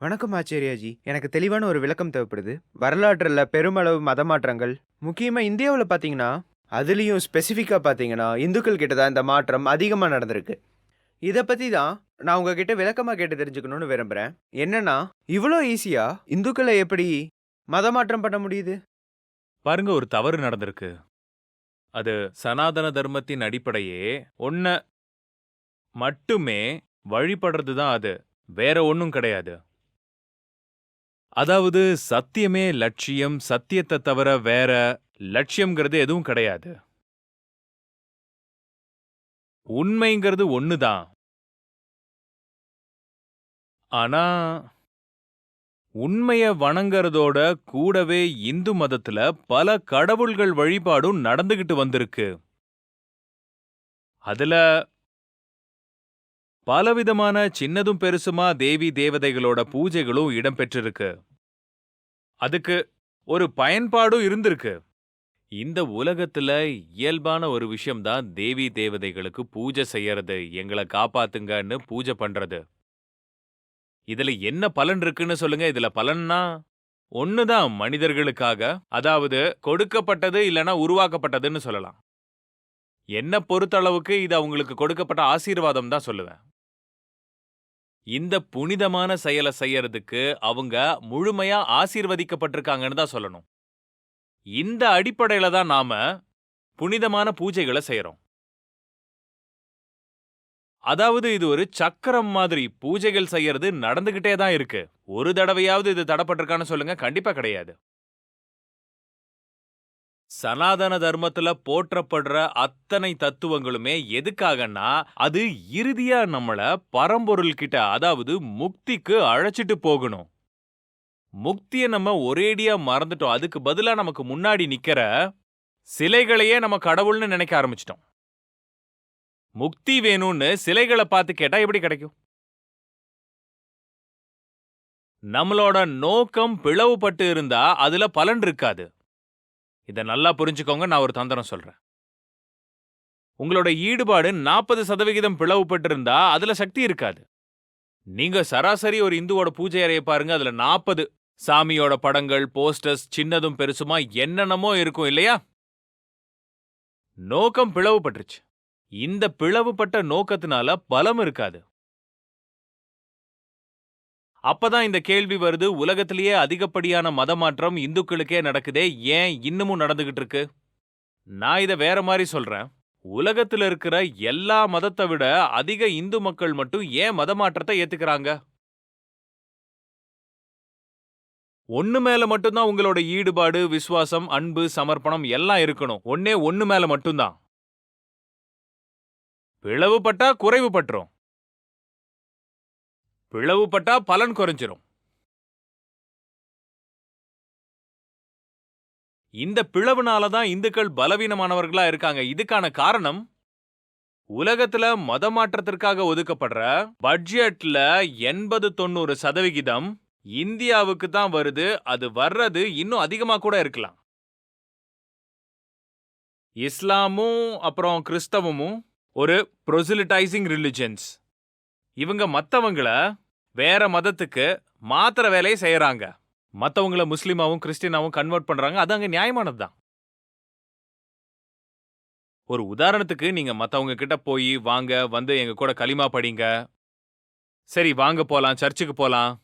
வணக்கம் ஆச்சாரியாஜி. எனக்கு தெளிவான ஒரு விளக்கம் தேவைப்படுது. வரலாற்றுல பெருமளவு மத மாற்றங்கள், முக்கியமா இந்தியாவுல பார்த்தீங்கன்னா, அதிலயும் ஸ்பெசிஃபிக்கா பார்த்தீங்கன்னா, இந்துக்கள் கிட்ட தான் இந்த மாற்றம் அதிகமா நடந்திருக்கு. இத பத்தி தான் நான் உங்ககிட்ட விளக்கமா கேட்டு தெரிஞ்சுக்கணும்னு விரும்புறேன். என்னன்னா, இவ்ளோ ஈஸியா இந்துக்கள எப்படி மத மாற்றம் பண்ண முடியுது? பாருங்க, ஒரு தவறு நடந்திருக்கு. அது சனாதன தர்மத்தின் அடிப்படையே ஒன்ன மட்டுமே வழிபடுறது தான் அது. வேற ஒண்ணும் கிடையாது. அதாவது சத்தியமே லட்சியம், சத்தியத்த தவிர வேற லட்சியம்ங்கிறது எதுவும் கிடையாது. உண்மைங்கிறது ஒண்ணு தான். ஆனா, உண்மைய வணங்கறதோட கூடவே இந்து மதத்துல பல கடவுள்கள் வழிபாடும் நடந்துகிட்டு வந்திருக்கு. அதுல பலவிதமான சின்னதும் பெருசுமா தேவி தேவதைகளோட பூஜைகளும் இடம்பெற்றிருக்கு. அதுக்கு ஒரு பயன்பாடும் இருந்திருக்கு. இந்த உலகத்துல இயல்பான ஒரு விஷயம் தான் தேவி தேவதைகளுக்கு பூஜை செய்யறது, எங்களை காப்பாத்துங்கன்னு பூஜை பண்றது. இதுல என்ன பலன் இருக்குன்னு சொல்லுங்க. இதுல பலன்னா ஒண்ணுதான், மனிதர்களுக்காக, அதாவது கொடுக்கப்பட்டது இல்லனா உருவாக்கப்பட்டதுன்னு சொல்லலாம். என்ன பொறுத்தளவுக்கு இது அவங்களுக்கு கொடுக்கப்பட்ட ஆசீர்வாதம் தான் சொல்லுவேன். இந்த புனிதமான செயலை செய்யறதுக்கு அவங்க முழுமையா ஆசீர்வதிக்கப்பட்டிருக்காங்கன்னு தான் சொல்லணும். இந்த அடிப்படையில தான் நாம புனிதமான பூஜைகளை செய்யறோம். அதாவது இது ஒரு சக்கரம் மாதிரி, பூஜைகள் செய்யறது நடந்துகிட்டே தான் இருக்கு. ஒரு தடவையாவது இது தடப்பட்டிருக்கான்னு சொல்லுங்க. கண்டிப்பா கிடையாது. சனாதன தர்மத்துல போற்றப்படுற அத்தனை தத்துவங்களுமே எதுக்காகன்னா, அது இறுதியா நம்மள பரம்பொருள் கிட்ட, அதாவது முக்திக்கு அழைச்சிட்டு போகணும். முக்திய நம்ம ஒரேடியா மறந்துட்டோம். அதுக்கு பதிலா நமக்கு முன்னாடி நிக்கிற சிலைகளையே நம்ம கடவுள்னு நினைக்க ஆரம்பிச்சிட்டோம். முக்தி வேணும்னு சிலைகளை பார்த்து கேட்டா எப்படி கிடைக்கும்? நம்மளோட நோக்கம் பிளவுபட்டு இருந்தா அதுல பலன் இருக்காது. இத நல்லா புரிஞ்சுக்கோங்க. நான் ஒரு தந்திரம் சொல்றேன். உங்களோட ஈடுபாடு 40% பிளவுபட்டு இருந்தா அதுல சக்தி இருக்காது. நீங்க சராசரி ஒரு இந்துவோட பூஜை அறைய பாருங்க. அதுல 40 சாமியோட படங்கள், போஸ்டர்ஸ், சின்னதும் பெருசுமா என்னென்னமோ இருக்கும் இல்லையா? நோக்கம் பிளவுபட்டுருச்சு. இந்த பிளவுபட்ட நோக்கத்தினால பலம் இருக்காது. அப்பதான் இந்த கேள்வி வருது, உலகத்திலேயே அதிகப்படியான மத மாற்றம் இந்துக்களுக்கே நடக்குதே, ஏன் இன்னமும் நடந்துகிட்டு இருக்கு? நான் இத வேற மாதிரி சொல்றேன். உலகத்துல இருக்கிற எல்லா மதத்தை விட அதிக இந்து மக்கள் மட்டும் ஏன் மத மாற்றத்தை ஏத்துக்கிறாங்க? ஒண்ணு மேல மட்டும்தான் உங்களோட ஈடுபாடு, விசுவாசம், அன்பு, சமர்ப்பணம் எல்லாம் இருக்கணும். ஒண்ணே ஒண்ணு மேல மட்டும்தான். பிளவுபட்டா குறைவுபட்டுரும். பிளவுபட்டா பலன் குறைஞ்சிரும். இந்த பிளவுனால தான் இந்துக்கள் பலவீனமானவர்களா இருக்காங்க. இதுக்கான காரணம், உலகத்துல மத மாற்றத்திற்காக ஒதுக்கப்படுற பட்ஜெட்ல 80-90% இந்தியாவுக்கு தான் வருது. அது வர்றது இன்னும் அதிகமா கூட இருக்கலாம். இஸ்லாமும் அப்புறம் கிறிஸ்தவமும் ஒரு ப்ரொசிலிட்டைசிங் ரிலிஜன்ஸ். இவங்க மத்தவங்கள வேற மதத்துக்கு மாத்திர வேலையை செய்யறாங்க. மத்தவங்கள முஸ்லிமாவும் கிறிஸ்டியனாவும் கன்வெர்ட் பண்றாங்க. அது அங்க நியாயமானது தான். ஒரு உதாரணத்துக்கு, நீங்க மத்தவங்க கிட்ட போய் வாங்க வந்து எங்க கூட கலிமா படிங்க, சரி வாங்க போலாம், சர்ச்சுக்கு போலாம்,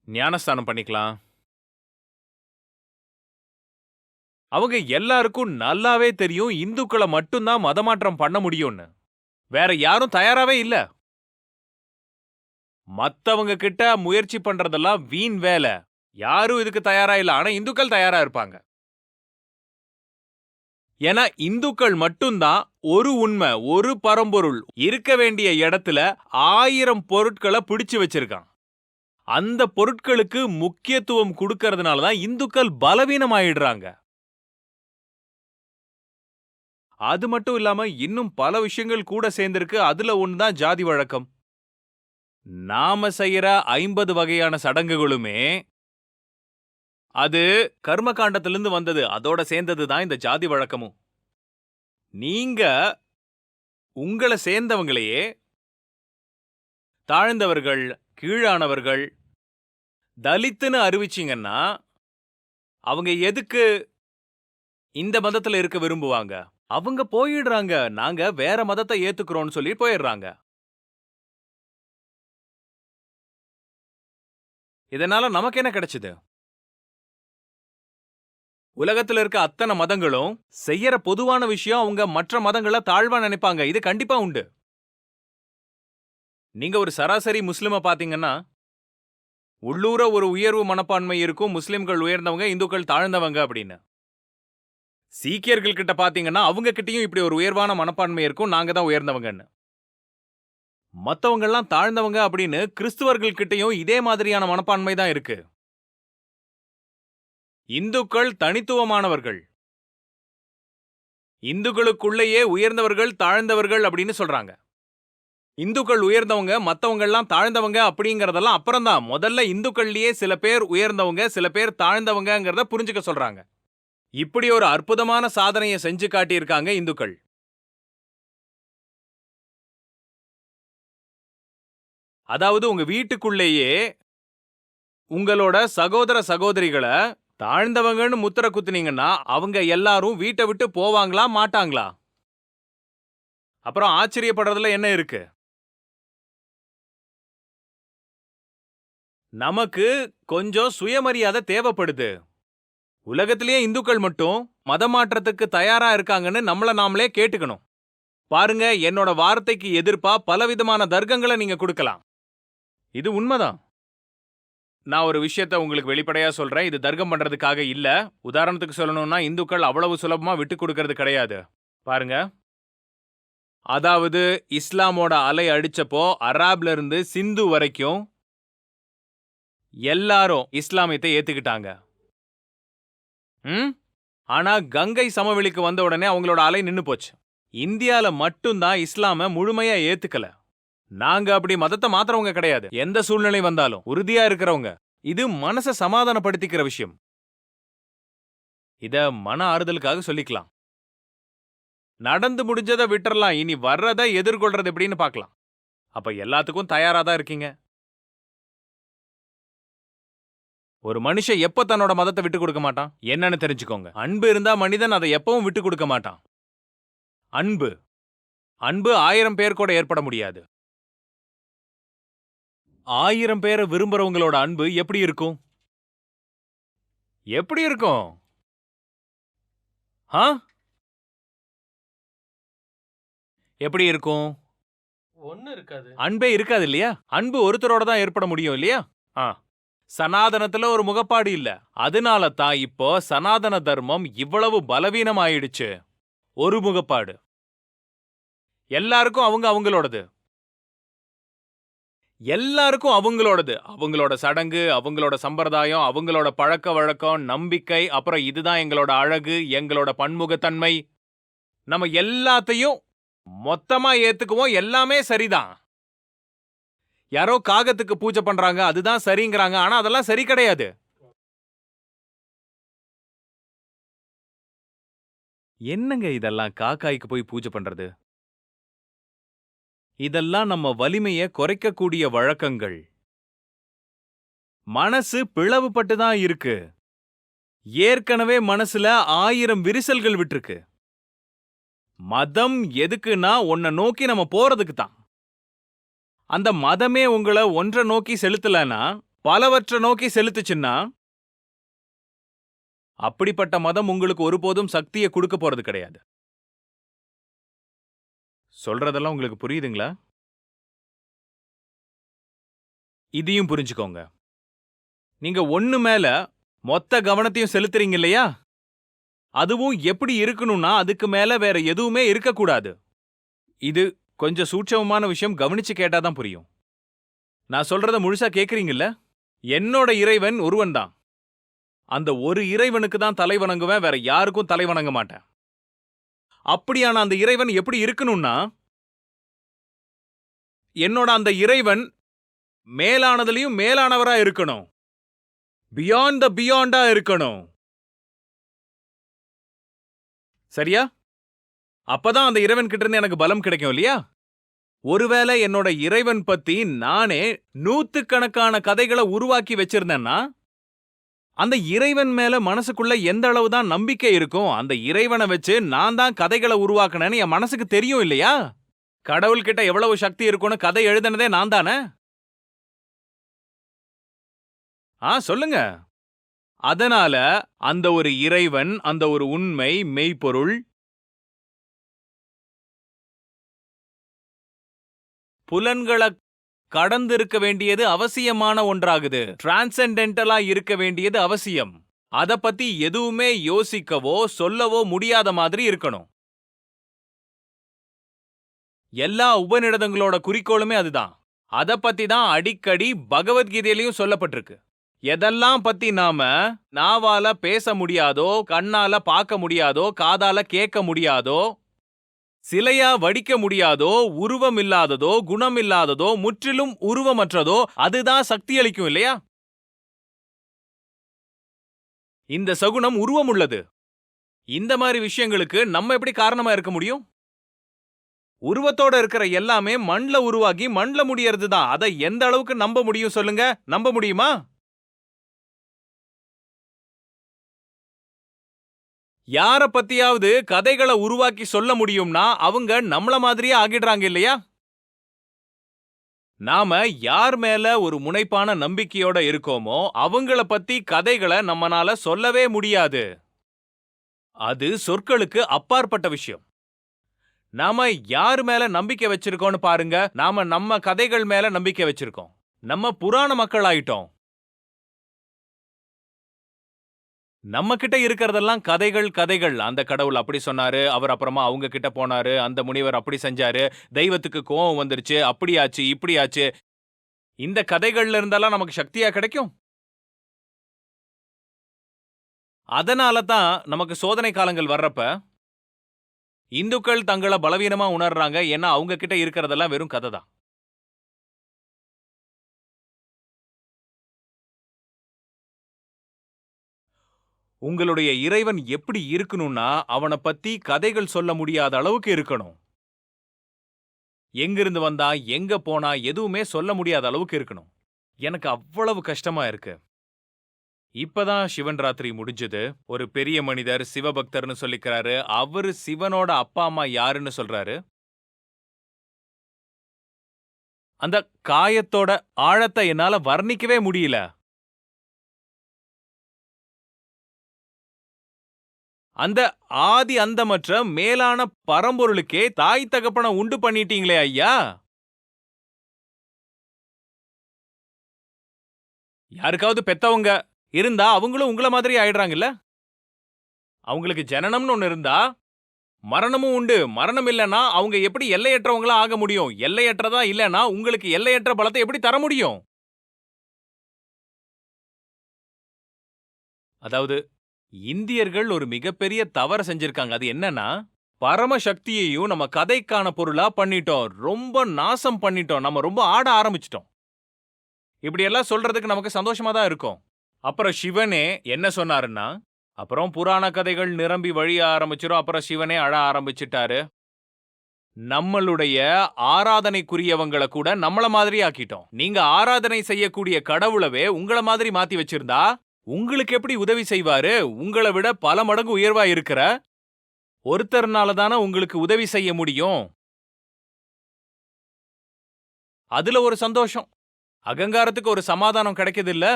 ஞானஸ்தானம் பண்ணிக்கலாம். அவங்க எல்லாருக்கும் நல்லாவே தெரியும் இந்துக்களை மட்டும்தான் மதமாற்றம் பண்ண முடியும்னு. வேற யாரும் தயாராவே இல்ல. மத்தவங்க கிட்ட முயற்சி பண்றதெல்லாம் வீண் வேலை. யாரும் இதுக்கு தயாரா இல்ல. ஆனா இந்துக்கள் தயாரா இருப்பாங்க. ஏன்னா இந்துக்கள் மட்டும்தான் ஒரு உண்மை, ஒரு பரம்பொருள் இருக்க வேண்டிய இடத்துல 1000 பொருட்களை பிடிச்சு வச்சிருக்கான். அந்த பொருட்களுக்கு முக்கியத்துவம் கொடுக்கறதுனால தான் இந்துக்கள் பலவீனமாயிடுறாங்க. அது மட்டும் இல்லாம இன்னும் பல விஷயங்கள் கூட சேர்ந்திருக்கு. அதுல ஒண்ணுதான் ஜாதி வழக்கம். நாம செய்யற 50 வகையான சடங்குகளுமே அது கர்ம காண்டத்திலிருந்து வந்தது. அதோட சேர்ந்தது தான் இந்த ஜாதி வழக்கமும். நீங்க உங்கள சேர்ந்தவங்களையே தாழ்ந்தவர்கள், கீழானவர்கள், தலித்துன்னு அறிவிச்சீங்கன்னா அவங்க எதுக்கு இந்த மதத்துல இருக்க விரும்புவாங்க? அவங்க போயிடுறாங்க. நாங்க வேற மதத்தை ஏத்துக்கிறோம்னு சொல்லி போயிடுறாங்க. இதனால நமக்கு என்ன கிடைச்சது? உலகத்துல இருக்க அத்தனை மதங்களும் செய்யற பொதுவான விஷயம் அவங்க மற்ற மதங்கள தாழ்வா நினைப்பாங்க. இது கண்டிப்பா உண்டு. நீங்க ஒரு சராசரி முஸ்லிம பாத்தீங்கன்னா, உள்ளூர ஒரு உயர்வு மனப்பான்மை இருக்கும். முஸ்லிம்கள் உயர்ந்தவங்க, இந்துக்கள் தாழ்ந்தவங்க அப்படின்னு. சீக்கியர்கள் கிட்ட பாத்தீங்கன்னா, அவங்க கிட்டயும் இப்படி ஒரு உயர்வான மனப்பான்மை இருக்கும். நாங்க தான் உயர்ந்தவங்கன்னு. மத்தவங்க எல்லாம் தாழ்ந்தவங்க அப்படின்னு கிறிஸ்துவர்கள் கிட்டயும் இதே மாதிரியான மனப்பான்மை தான் இருக்கு. இந்துக்கள் தனித்துவமானவர்கள். இந்துக்களுக்குள்ளேயே உயர்ந்தவர்கள், தாழ்ந்தவர்கள் அப்படின்னு சொல்றாங்க. இந்துக்கள் உயர்ந்தவங்க, மத்தவங்க எல்லாம் தாழ்ந்தவங்க அப்படிங்கறதெல்லாம் அப்புறம்தான். முதல்ல இந்துக்கள்லயே சில பேர் உயர்ந்தவங்க, சில பேர் தாழ்ந்தவங்கங்கறத புரிஞ்சுக்க சொல்றாங்க. இப்படி ஒரு அற்புதமான சாதனையை செஞ்சு காட்டியிருக்காங்க இந்துக்கள். அதாவது உங்க வீட்டுக்குள்ளேயே உங்களோட சகோதர சகோதரிகள தாழ்ந்தவங்கன்னு முத்திர குத்துனீங்கன்னா அவங்க எல்லாரும் வீட்டை விட்டு போவாங்களா மாட்டாங்களா? அப்புறம் ஆச்சரியப்படுறதுல என்ன இருக்கு? நமக்கு கொஞ்சம் சுயமரியாதை தேவைப்படுது. உலகத்திலேயே இந்துக்கள் மட்டும் மதமாற்றத்துக்கு தயாரா இருக்காங்கன்னு நம்மள நாமளே கேட்டுக்கணும். பாருங்க, என்னோட வார்த்தைக்கு எதிர்ப்பா பலவிதமான தர்க்கங்களை நீங்க கொடுக்கலாம். இது உண்மைதான். நான் ஒரு விஷயத்தை உங்களுக்கு வெளிப்படையா சொல்றேன். இது தர்க்கம் பண்றதுக்காக இல்ல. உதாரணத்துக்கு சொல்லணும்னா இந்துக்கள் அவ்வளவு சுலபமா விட்டு கொடுக்கறது கிடையாது. பாருங்க, அதாவது இஸ்லாமோட அலை அடிச்சப்போ அராப்ல இருந்து சிந்து வரைக்கும் எல்லாரும் இஸ்லாமியத்தை ஏத்துக்கிட்டாங்க. ஆனா கங்கை சமவெளிக்கு வந்த உடனே அவங்களோட அலை நின்னு போச்சு. இந்தியால மட்டும்தான் இஸ்லாம முழுமையா ஏத்துக்கல. நாங்க அப்படி மதத்தை மாத்துறவங்க கிடையாது. எந்த சூழ்நிலை வந்தாலும் உறுதியா இருக்கிறவங்க. இது மனச சமாதானப்படுத்திக்கிற விஷயம். இத மன ஆறுதலுக்காக சொல்லிக்கலாம். நடந்து முடிஞ்சதை விட்டுறலாம். இனி வர்றதை எதிர்கொள்றது எப்படின்னு பார்க்கலாம். அப்ப எல்லாத்துக்கும் தயாரா தான் இருக்கீங்க. ஒரு மனுஷன் எப்ப தன்னோட மதத்தை விட்டு கொடுக்க மாட்டான்? என்னன்னு தெரிஞ்சுக்கோங்க. அன்பு இருந்தா மனிதன் அதை எப்பவும் விட்டு கொடுக்க மாட்டான். அன்பு அன்பு 1000 பேர் கூட ஏற்பட முடியாது. 1000 பேரை விரும்புறவங்களோட அன்பு எப்படி இருக்கும்? எப்படி இருக்கும்? எப்படி இருக்கும்? ஒண்ணு இருக்காது. அன்பே இருக்காது இல்லையா? அன்பு ஒருத்தரோட தான் ஏற்பட முடியும் இல்லையா? சனாதனத்துல ஒரு முகப்பாடு இல்ல. அதனால தான் இப்போ சனாதன தர்மம் இவ்வளவு பலவீனம் ஆயிடுச்சு. ஒரு முகப்பாடு. எல்லாருக்கும் அவங்களோடது. எல்லாருக்கும் அவங்களோடது. அவங்களோட சடங்கு, அவங்களோட சம்பிரதாயம், அவங்களோட பழக்க வழக்கம், நம்பிக்கை, அப்புறம் இதுதான் எங்களோட அழகு, எங்களோட பன்முகத்தன்மை. நம்ம எல்லாத்தையும் மொத்தமா ஏத்துக்குவோம். எல்லாமே சரிதான். யாரோ காகத்துக்கு பூஜை பண்றாங்க, அதுதான் சரிங்கறாங்க. ஆனா அதெல்லாம் சரி கிடையாது. என்னங்க இதெல்லாம் காக்காய்க்கு போய் பூஜை பண்றது? இதெல்லாம் நம்ம வலிமைய குறைக்கக்கூடிய வழக்கங்கள். மனசு பிளவுபட்டு தான் இருக்கு. ஏற்கனவே மனசுல 1000 விரிசல்கள் விட்டுருக்கு. மதம் எதுக்குன்னா உன்னை நோக்கி நம்ம போறதுக்கு தான். அந்த மதமே உங்களை ஒன்றை நோக்கி செலுத்தலனா பலவற்றை நோக்கி செலுத்துச்சுன்னா அப்படிப்பட்ட மதம் உங்களுக்கு ஒருபோதும் சக்தியை கொடுக்க போறது கிடையாது. சொல்றதெல்லாம் உங்களுக்கு புரியுதுங்களா? இதையும் புரிஞ்சுக்கோங்க. நீங்க ஒண்ணு மேல மொத்த கவனத்தையும் செலுத்துறீங்க இல்லையா? அதுவும் எப்படி இருக்கணும்னா அதுக்கு மேல வேற எதுவுமே இருக்கக்கூடாது. இது கொஞ்சம் சூட்சமமான விஷயம். கவனிச்சு கேட்டாதான் புரியும். நான் சொல்றத முழுசா கேக்குறீங்கல்ல? என்னோட இறைவன் ஒருவன் தான். அந்த ஒரு இறைவனுக்கு தான் தலை வணங்குவேன். வேற யாருக்கும் தலை வணங்க மாட்டேன். அப்படியான அந்த இறைவன் எப்படி இருக்கணும்னா, என்னோட அந்த இறைவன் மேலானதுலயும் மேலானவரா இருக்கணும். பியாண்ட் த பியாண்டா இருக்கணும். சரியா? அப்பதான் அந்த இறைவன் கிட்ட இருந்து எனக்கு பலம் கிடைக்கும் இல்லையா? ஒருவேளை என்னோட இறைவன் பத்தி நானே நூத்துக்கணக்கான கதைகளை உருவாக்கி வச்சிருந்தேன்னா அந்த இறைவன் மேல மனசுக்குள்ள எந்த அளவு தான் நம்பிக்கை இருக்கும்? அந்த இறைவனை வச்சு நான் தான் கதைகளை உருவாக்குனேன்னு என் மனசுக்கு தெரியும் இல்லையா? கடவுள்கிட்ட எவ்வளவு சக்தி இருக்கும்னு கதை எழுதுனதே நான் தானே. சொல்லுங்க. அதனால அந்த ஒரு இறைவன், அந்த ஒரு உண்மை, மெய்ப்பொருள் புலன்களை கடந்திருக்க வேண்டியது அவசியமான ஒன்றாகுது. டிரான்சென்டென்டலா இருக்க வேண்டியது அவசியம். அத பத்தி எதுவுமே யோசிக்கவோ சொல்லவோ முடியாத மாதிரி இருக்கணும். எல்லா உபநிடதங்களோட குறிக்கோளுமே அதுதான். அத பத்தி தான் அடிக்கடி பகவத்கீதையிலயும் சொல்லப்பட்டிருக்கு. எதெல்லாம் பத்தி நாம நாவால பேச முடியாதோ, கண்ணால பார்க்க முடியாதோ, காதால கேட்க முடியாதோ, சிலையா வடிக்க முடியாதோ, உருவம் இல்லாததோ, குணம் இல்லாததோ, முற்றிலும் உருவமற்றதோ, அதுதான் சக்தி அளிக்கும் இல்லையா? இந்த சகுனம் உருவம் உள்ளது. இந்த மாதிரி விஷயங்களுக்கு நம்ம எப்படி காரணமா இருக்க முடியும்? உருவத்தோட இருக்கிற எல்லாமே மண்ல உருவாகி மண்ல முடியறது தான். அதை எந்த அளவுக்கு நம்ப முடியும் சொல்லுங்க? நம்ப முடியுமா? யார பத்தியாவது கதைகளை உருவாக்கி சொல்ல முடியும்னா அவங்க நம்மள மாதிரியே ஆகிடுறாங்க இல்லையா? நாம யார் மேல ஒரு முனைப்பான நம்பிக்கையோட இருக்கோமோ அவங்கள பத்தி கதைகளை நம்மனால சொல்லவே முடியாது. அது சொற்களுக்கு அப்பாற்பட்ட விஷயம். நாம யார் மேல நம்பிக்கை வச்சிருக்கோம்னு பாருங்க. நாம நம்ம கதைகள் மேல நம்பிக்கை வச்சிருக்கோம். நம்ம புராண மக்கள் ஆயிட்டோம். நம்ம கிட்ட இருக்கிறதெல்லாம் கதைகள் கதைகள். அந்த கடவுள் அப்படி சொன்னாரு, அவர் அப்புறமா அவங்க கிட்ட போனாரு, அந்த முனிவர் அப்படி செஞ்சாரு, தெய்வத்துக்கு கோவம் வந்துருச்சு, அப்படியாச்சு இப்படியாச்சு. இந்த கதைகள்ல இருந்தெல்லாம் நமக்கு சக்தியா கிடைக்கும்? அதனால தான் நமக்கு சோதனை காலங்கள் வர்றப்ப இந்துக்கள் தங்கள பலவீனமா உணர்றாங்க. ஏன்னா அவங்க கிட்ட இருக்கிறதெல்லாம் வெறும் கதை தான். உங்களுடைய இறைவன் எப்படி இருக்கணும்னா அவனை பத்தி கதைகள் சொல்ல முடியாத அளவுக்கு இருக்கணும். எங்கிருந்து வந்தா, எங்க போனா எதுவுமே சொல்ல முடியாத அளவுக்கு இருக்கணும். எனக்கு அவ்வளவு கஷ்டமா இருக்கு. இப்பதான் சிவன் ராத்திரி முடிஞ்சது. ஒரு பெரிய மனிதர் சிவபக்தர்னு சொல்லிக்கிறாரு. அவரு சிவனோட அப்பா அம்மா யாருன்னு சொல்றாரு. அந்த காயத்தோட ஆழத்தை என்னால வர்ணிக்கவே முடியல. அந்த ஆதி அந்தமற்ற மேலான பரம்பொருளுக்கே தாய் தகப்பன உண்டு பண்ணிட்டீங்களே ஐயா. யாருக்காவது பெத்தவங்க இருந்தா அவங்களும் உங்கள மாதிரி ஆயிடுறாங்கல்ல. அவங்களுக்கு ஜனனம்னு ஒன்னு இருந்தா மரணமும் உண்டு. மரணம் இல்லனா அவங்க எப்படி எல்லையற்றவங்களா ஆக முடியும்? எல்லையற்றதா இல்லனா உங்களுக்கு எல்லையற்ற பலத்தை எப்படி தர முடியும்? அதாவது இந்தியர்கள் ஒரு மிகப்பெரிய தவறு செஞ்சிருக்காங்க. அது என்னன்னா பரமசக்தியையும் நம்ம கதைக்கான பொருளா பண்ணிட்டோம். ரொம்ப நாசம் பண்ணிட்டோம். நம்ம ரொம்ப ஆட ஆரம்பிச்சிட்டோம். இப்படி எல்லாம் சொல்றதுக்கு நமக்கு சந்தோஷமா தான் இருக்கும். அப்புறம் சிவனே என்ன சொன்னாருன்னா, அப்புறம் புராண கதைகள் நிரம்பி வழிய ஆரம்பிச்சிரும். அப்புறம் சிவனே அழ ஆரம்பிச்சிட்டாரு. நம்மளுடைய ஆராதனைக்குரியவங்கள கூட நம்மள மாதிரி ஆக்கிட்டோம். நீங்க ஆராதனை செய்யக்கூடிய கடவுளவே உங்கள மாதிரி மாத்தி வச்சிருந்தா உங்களுக்கு எப்படி உதவி செய்வாரு? உங்களை விட பல மடங்கு உயர்வா இருக்கிற ஒருத்தர்னால தானே உங்களுக்கு உதவி செய்ய முடியும். அதுல ஒரு சந்தோஷம். அகங்காரத்துக்கு ஒரு சமாதானம் கிடைக்குது இல்ல?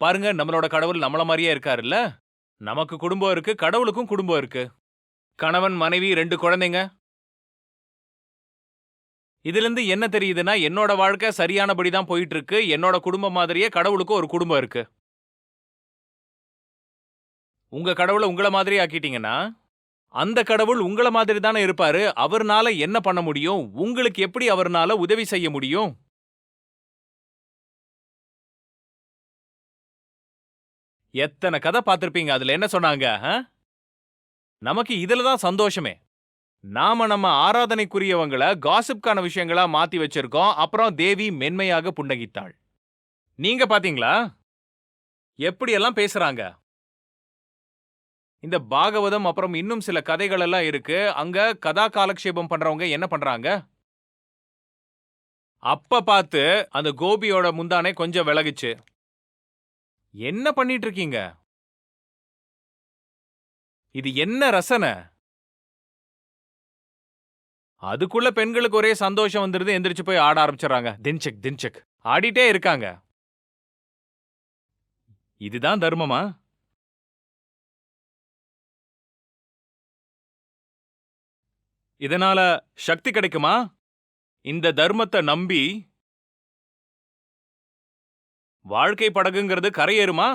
பாருங்க, நம்மளோட கடவுள் நம்மள மாதிரியே இருக்காருல்ல. நமக்கு குடும்பம் இருக்கு, கடவுளுக்கும் குடும்பம் இருக்கு. கணவன், மனைவி, 2 குழந்தைங்க. இதுல இருந்து என்ன தெரியுதுன்னா என்னோட வாழ்க்கை சரியானபடி தான் போயிட்டு இருக்கு. என்னோட குடும்பம் மாதிரியே கடவுளுக்கும் ஒரு குடும்பம் இருக்கு. உங்க கடவுளை உங்கள மாதிரி ஆக்கிட்டீங்கன்னா அந்த கடவுள் உங்கள மாதிரி தானே இருப்பாரு. அவர்னால என்ன பண்ண முடியும்? உங்களுக்கு எப்படி அவர்னால உதவி செய்ய முடியும்? எத்தனை கதை பார்த்திருப்பீங்க. அதுல என்ன சொன்னாங்க? நமக்கு இதுல தான் சந்தோஷமே. நாம நம்ம ஆராதனைக்குரியவங்கள காசிப்கான விஷயங்களா மாத்தி வச்சிருக்கோம். அப்புறம் தேவி மென்மையாக புன்னகித்தாள். நீங்க பாத்தீங்களா எப்படியெல்லாம் பேசுறாங்க? இந்த பாகவதம் அப்புறம் இன்னும் சில கதைகள் எல்லாம் இருக்கு. அங்க கதா காலக்ஷேபம் பண்றவங்க என்ன பண்றாங்க? அப்ப பார்த்து அந்த கோபியோட முந்தானை கொஞ்சம் விலகுச்சு. என்ன பண்ணிட்டு இருக்கீங்க? இது என்ன ரசனை? அதுக்குள்ள பெண்களுக்கு ஒரே சந்தோஷம் வந்துருது, எந்திரிச்சு போய் ஆட ஆரம்பிச்சிடறாங்க. தின்சக் தின்சக் ஆடிட்டே இருக்காங்க. இதுதான் தர்மமா? இதனால சக்தி கிடைக்குமா? இந்த தர்மத்தை நம்பி வாழ்க்கை படகுங்கிறது கரையேறுமா?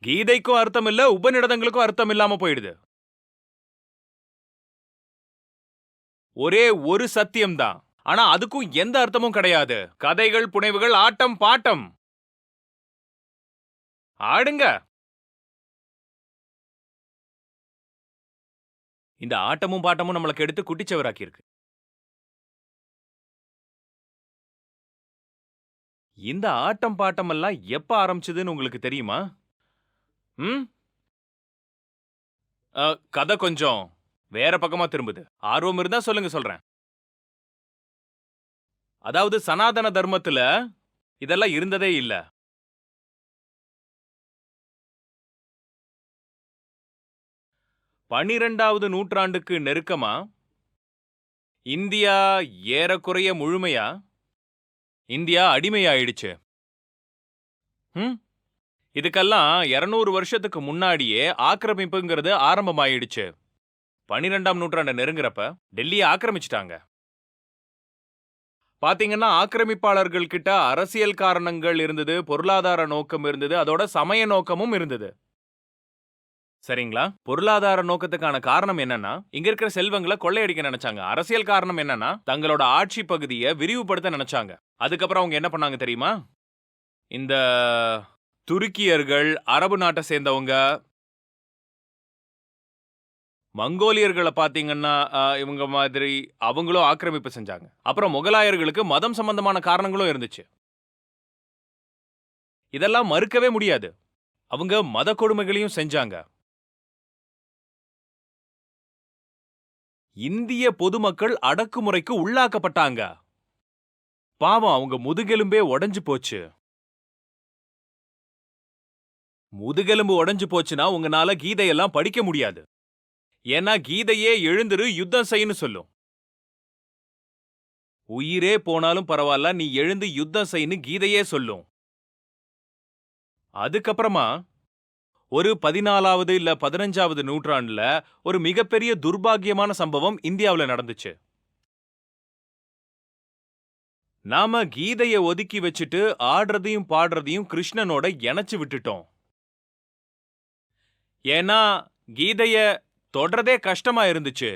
கீதைக்கும் அர்த்தம் இல்ல, உபநிடதங்களுக்கும் அர்த்தம் இல்லாம போயிடுது. ஒரே ஒரு சத்தியம்தான், ஆனா அதுக்கும் எந்த அர்த்தமும் கிடையாது. கதைகள், புனைவுகள், ஆட்டம் பாட்டம். ஆடுங்க. இந்த ஆட்டமும் பாட்டமும் நம்மளுக்கு எடுத்து குட்டிச்சவராக்கி இருக்கு. இந்த ஆட்டம் பாட்டம் எல்லாம் எப்ப ஆரம்பிச்சதுன்னு உங்களுக்கு தெரியுமா? ம் கதை கொஞ்சம் வேற பக்கமா திரும்புது. ஆர்வம் இருந்தா சொல்லுங்க, சொல்றேன். அதாவது சனாதன தர்மத்துல இதெல்லாம் இருந்ததே இல்ல. 12வது நூற்றாண்டுக்கு நெருக்கமா இந்தியா ஏறக்குறைய முழுமையா இந்தியா அடிமையாயிடுச்சு. இதுக்கெல்லாம் 200 வருஷத்துக்கு முன்னாடியே ஆக்கிரமிப்புங்கிறது ஆரம்பமாயிடுச்சு. 12ஆம் நூற்றாண்டு நெருங்குறப்ப டெல்லியை ஆக்கிரமிச்சிட்டாங்க. பாத்தீங்கன்னா ஆக்கிரமிப்பாளர்கள் கிட்ட அரசியல் காரணங்கள் இருந்தது, பொருளாதார நோக்கம் இருந்தது, அதோட சமய நோக்கமும் இருந்தது. சரிங்களா? பொருளாதார நோக்கத்துக்கான காரணம் என்னன்னா, இங்க இருக்கிற செல்வங்களை கொள்ளையடிக்க நினைச்சாங்க. அரசியல் காரணம் என்னன்னா, தங்களோட ஆட்சி பகுதியை விரிவுபடுத்த நினைச்சாங்க. அதுக்கப்புறம் அவங்க என்ன பண்ணாங்க தெரியுமா? இந்த துருக்கியர்கள், அரபு நாட்டை சேர்ந்தவங்க, மங்கோலியர்களை பாத்தீங்கன்னா இவங்க மாதிரி அவங்களும் ஆக்கிரமிப்பு செஞ்சாங்க. அப்புறம் முகலாயர்களுக்கு மதம் சம்பந்தமான காரணங்களும் இருந்துச்சு. இதெல்லாம் மறுக்கவே முடியாது. அவங்க மத கொடுமைகளையும் செஞ்சாங்க. இந்திய பொதுமக்கள் அடக்குமுறைக்கு உள்ளாக்கப்பட்டாங்க. பாவம், அவங்க முதுகெலும்பே உடைஞ்சு போச்சு. முதுகெலும்பு உடைஞ்சு போச்சுன்னா உங்களால கீதையெல்லாம் படிக்க முடியாது. ஏன்னா கீதையே எழுந்திரு யுத்தம் செய்யன்னு சொல்லும். உயிரே போனாலும் பரவாயில்ல, நீ எழுந்து யுத்தம் செய்யன்னு கீதையே சொல்லும். அதுக்கப்புறமா ஒரு 14வது இல்ல 15வது நூற்றாண்டுல ஒரு மிகப்பெரிய துர்பாக்கியமான சம்பவம் இந்தியாவுல நடந்துச்சு. நாம கீதைய ஒதுக்கி வச்சுட்டு ஆடுறதையும் பாடுறதையும் கிருஷ்ணனோட இணைச்சு விட்டுட்டோம். ஏன்னா கீதைய தொடரதே கஷ்டமா இருந்துச்சு.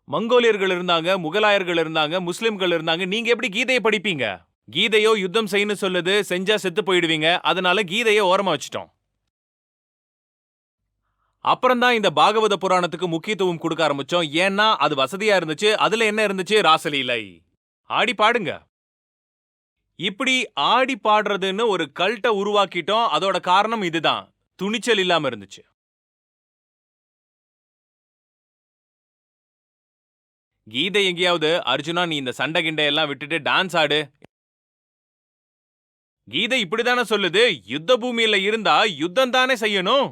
மங்கோலியர்கள் இருந்தாங்க, முகலாயர்கள் இருந்தாங்க, முஸ்லிம்கள் இருந்தாங்க. நீங்க எப்படி கீதையை படிப்பீங்க? கீதையோ யுத்தம் செய்யன்னு சொல்லுது, செஞ்சா செத்து போயிடுவீங்க. அதனால கீதையை ஓரமா வச்சிட்டோம். அப்புறம் தான் இந்த பாகவத புராணத்துக்கு முக்கியத்துவம் கொடுக்க ஆரம்பிச்சோம். ஏன்னா அது வசதியா இருந்துச்சு. அதுல என்ன இருந்துச்சு? ராசலீலை. ஆடி பாடுங்க. இப்படி ஆடி பாடுறதுன்னு ஒரு கல்ட்ட உருவாக்கிட்டோம். அதோட காரணம் இதுதான். துணிச்சல் இல்லாம இருந்துச்சு. கீதை எங்கேயாவது அர்ஜுனா நீ இந்த சண்டை கிண்டை எல்லாம் விட்டுட்டு டான்ஸ் ஆடு. கீதை இப்படிதானே சொல்லுது. யுத்த பூமியில இருந்தா யுத்தம் தானே செய்யணும்.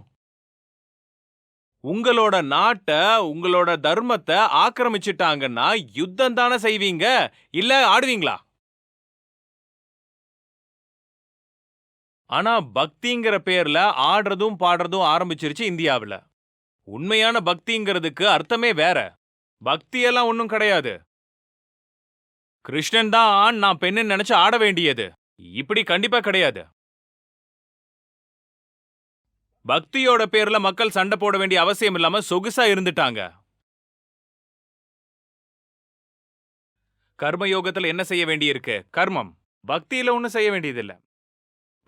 உங்களோட நாட்ட, உங்களோட தர்மத்தை ஆக்கிரமிச்சிட்டாங்கன்னா யுத்தம் தானே செய்வீங்க, இல்ல ஆடுவீங்களா? ஆனா பக்திங்கிற பேர்ல ஆடுறதும் பாடுறதும் ஆரம்பிச்சிருச்சு இந்தியாவுல. உண்மையான பக்திங்கிறதுக்கு அர்த்தமே வேற. பக்தியெல்லாம் ஒன்னும் கிடையாது. கிருஷ்ணன் தான் ஆண், நான் பெண்ணுன்னு நினைச்சு ஆட வேண்டியது. இப்படி கண்டிப்பா கிடையாது. பக்தியோட பேர்ல மக்கள் சண்டை போட வேண்டிய அவசியம் இல்லாம சொகுசா இருந்துட்டாங்க. கர்மயோகத்துல என்ன செய்ய வேண்டியிருக்கு? கர்மம். பக்தியில ஒன்னும் செய்ய வேண்டியதில்ல.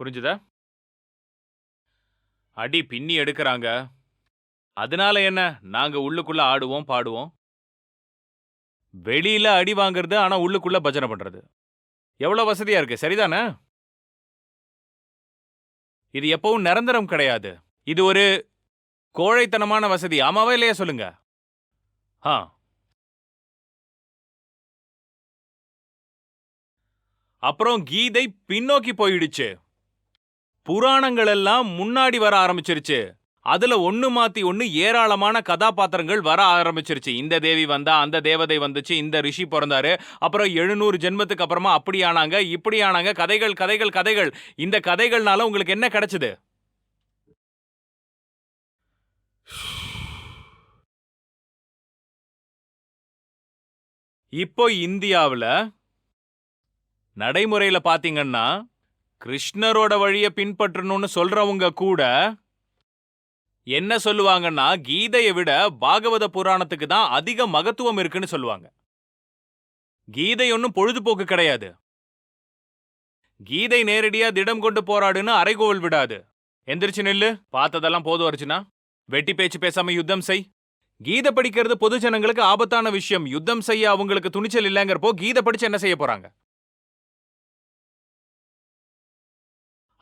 புரிஞ்சுதா? அடி பின்னி எடுக்கறாங்க. அதனால என்ன? நாங்க உள்ளுக்குள்ள ஆடுவோம், பாடுவோம். வெளியில அடி வாங்குறது, ஆனா உள்ளுக்குள்ள பஜனை பண்றது. எவ்வளவு வசதியா இருக்கு, சரிதானே? இது எப்பவும் நிரந்தரம் கிடையாது. இது ஒரு கோழைத்தனமான வசதி. ஆமாவா இல்லையா சொல்லுங்க? ஆ. அப்புறம் கீதை பின்னோக்கி போயிடுச்சு. புராணங்கள் எல்லாம் முன்னாடி வர ஆரம்பிச்சிருச்சு. அதுல ஒண்ணு மாத்தி ஒண்ணு ஏராளமான கதாபாத்திரங்கள் வர ஆரம்பிச்சிருச்சு. இந்த தேவி வந்தா, அந்த தேவதை வந்துச்சு, இந்த ரிஷி பிறந்தாரு, அப்புறம் 700 ஜென்மத்துக்கு அப்புறமா அப்படி ஆனாங்க, இப்படி ஆனாங்க, கதைகள் கதைகள் கதைகள். இந்த கதைகள்னால உங்களுக்கு என்ன கிடைச்சது? இப்போ இந்தியாவுல நடைமுறையில பாத்தீங்கன்னா, கிருஷ்ணரோட வழிய பின்பற்றணும்னு சொல்றவங்க கூட என்ன சொல்லுவாங்கன்னா, கீதையை விட பாகவத புராணத்துக்கு தான் அதிக மகத்துவம் இருக்குன்னு சொல்லுவாங்க. கீதை ஒன்னும் பொழுதுபோக்கு கிடையாது. கீதை நேரடியா திடம் கொண்டு போராடுன்னு அறைகோவல் விடாது. எந்திரிச்சு நில்லு, பார்த்ததெல்லாம் போதும் அர்ஜுனா, வெட்டி பேச்சு பேசாம யுத்தம் செய். கீதை படிக்கிறது பொது ஜனங்களுக்கு ஆபத்தான விஷயம். யுத்தம் செய்ய அவங்களுக்கு துணிச்சல் இல்லைங்கிறப்போ கீதை படிச்சு என்ன செய்ய போறாங்க?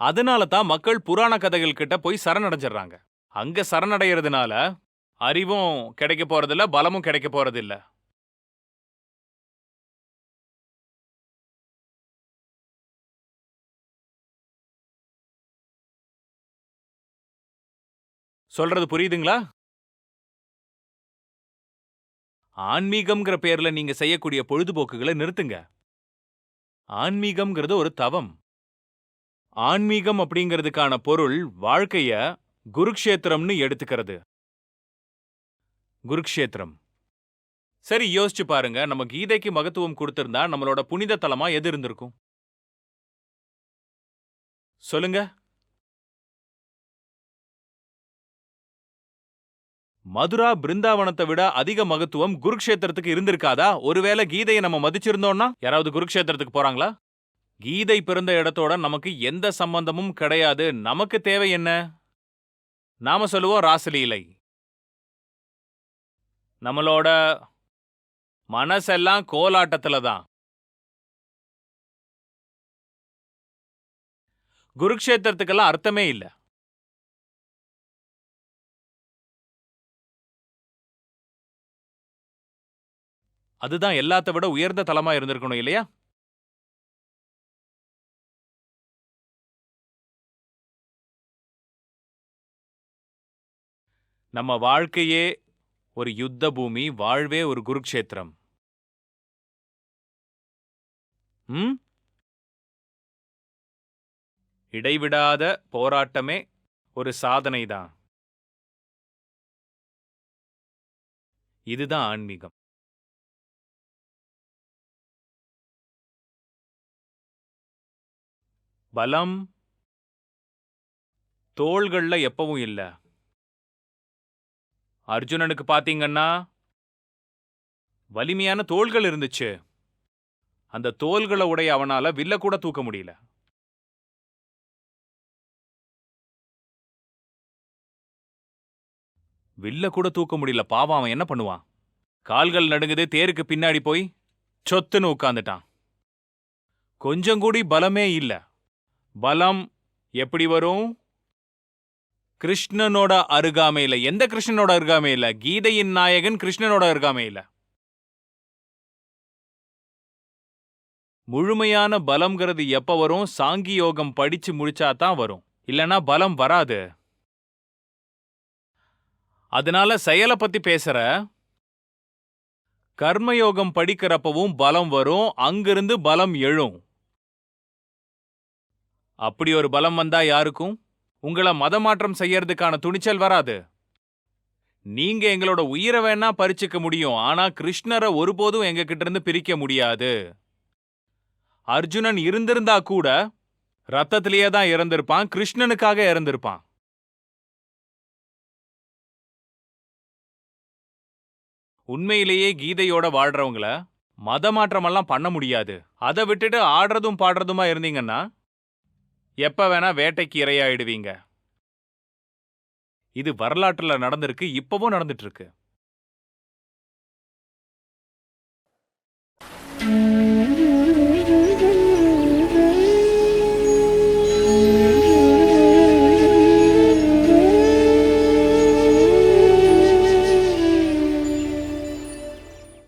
அதனால தான் மக்கள் புராண கதைகள் கிட்ட போய் சரணடைஞ்சிடறாங்க. அங்க சரணடைகிறதுனால அறிவும் கிடைக்க போறதில்ல, பலமும் கிடைக்க போறதில்ல. சொல்றது புரியுதுங்களா? ஆன்மீகம்ங்கிற பேர்ல நீங்க செய்யக்கூடிய பொழுதுபோக்குகளை நிறுத்துங்க. ஆன்மீகம்ங்கிறது ஒரு தவம். ஆன்மீகம் அப்படிங்கிறதுக்கான பொருள் வாழ்க்கைய குருக்ஷேத்திரம்னு எடுத்துக்கிறது. குருக்ஷேத்திரம். சரி, யோசிச்சு பாருங்க, நம்ம கீதைக்கு மகத்துவம் கொடுத்திருந்தா நம்மளோட புனித தலமா எது இருந்திருக்கும்? சொல்லுங்க. மதுரா பிருந்தாவனத்தை விட அதிக மகத்துவம் குருக்ஷேத்திரத்துக்கு இருந்திருக்காதா? ஒருவேளை கீதையை நம்ம மதிச்சிருந்தோம்னா யாராவது குருக்ஷேத்திரத்துக்கு போறாங்களா? கீதை பிறந்த இடத்தோட நமக்கு எந்த சம்பந்தமும் கிடையாது. நமக்கு தேவை என்ன? நாம சொல்லுவோம் ராசலீலை. நம்மளோட மனசெல்லாம் கோலாட்டத்துல தான். குருக்ஷேத்திரத்துக்கெல்லாம் அர்த்தமே இல்ல. அதுதான் எல்லாத்த விட உயர்ந்த தலமா இருந்திருக்கணும் இல்லையா? நம்ம வாழ்க்கையே ஒரு யுத்த பூமி, வாழ்வே ஒரு குருக்ஷேத்திரம். ம்? இடைவிடாத போராட்டமே ஒரு சாதனை தான். இதுதான் ஆன்மீகம். பலம் தோள்கள்ல எப்பவும் இல்ல. அர்ஜுனனுக்கு பாத்தீங்கன்னா வலிமையான தோள்கள் இருந்துச்சு. அந்த தோள்களை உடைய அவனால வில்ல கூட தூக்க முடியல. வில்ல கூட தூக்க முடியல. பாவம், அவன் என்ன பண்ணுவான்? கால்கள் நடுங்குது, தேருக்கு பின்னாடி போய் சொத்துன்னு உட்கார்ந்துட்டான். கொஞ்சம் கூடி பலமே இல்ல. பலம் எப்படி வரும்? கிருஷ்ணனோட அருகாமையில. எந்த கிருஷ்ணனோட அருகாமையில? கீதையின் நாயகன் கிருஷ்ணனோட அருகாமையில. முழுமையான பலம்ங்கிறது எப்ப வரும்? சாங்கி யோகம் படிச்சு முடிச்சாதான் வரும். இல்லனா பலம் வராது. அதனால செயலை பத்தி பேசுற. கர்மயோகம் படிக்கிறப்பவும் பலம் வரும். அங்கிருந்து பலம் எழும். அப்படி ஒரு பலம் வந்தா யாருக்கும் உங்களை மதமாற்றம் செய்யறதுக்கான துணிச்சல் வராது. நீங்க எங்களோட உயிரை வேணா பறிச்சுக்க முடியும், ஆனா கிருஷ்ணரை ஒருபோதும் எங்க கிட்ட இருந்து பிரிக்க முடியாது. அர்ஜுனன் இருந்திருந்தா கூட ரத்தத்திலேயே தான் இறந்திருப்பான், கிருஷ்ணனுக்காக இறந்திருப்பான். உண்மையிலேயே கீதையோட வாழ்றவங்கள மதமாற்றமெல்லாம் பண்ண முடியாது. அதை விட்டுட்டு ஆடுறதும் பாடுறதுமா இருந்தீங்கன்னா எப்ப வேணா வேட்டைக்கு இரையாயிடுவீங்க. இது வரலாற்றுல நடந்திருக்கு, இப்பவும் நடந்துட்டு இருக்கு.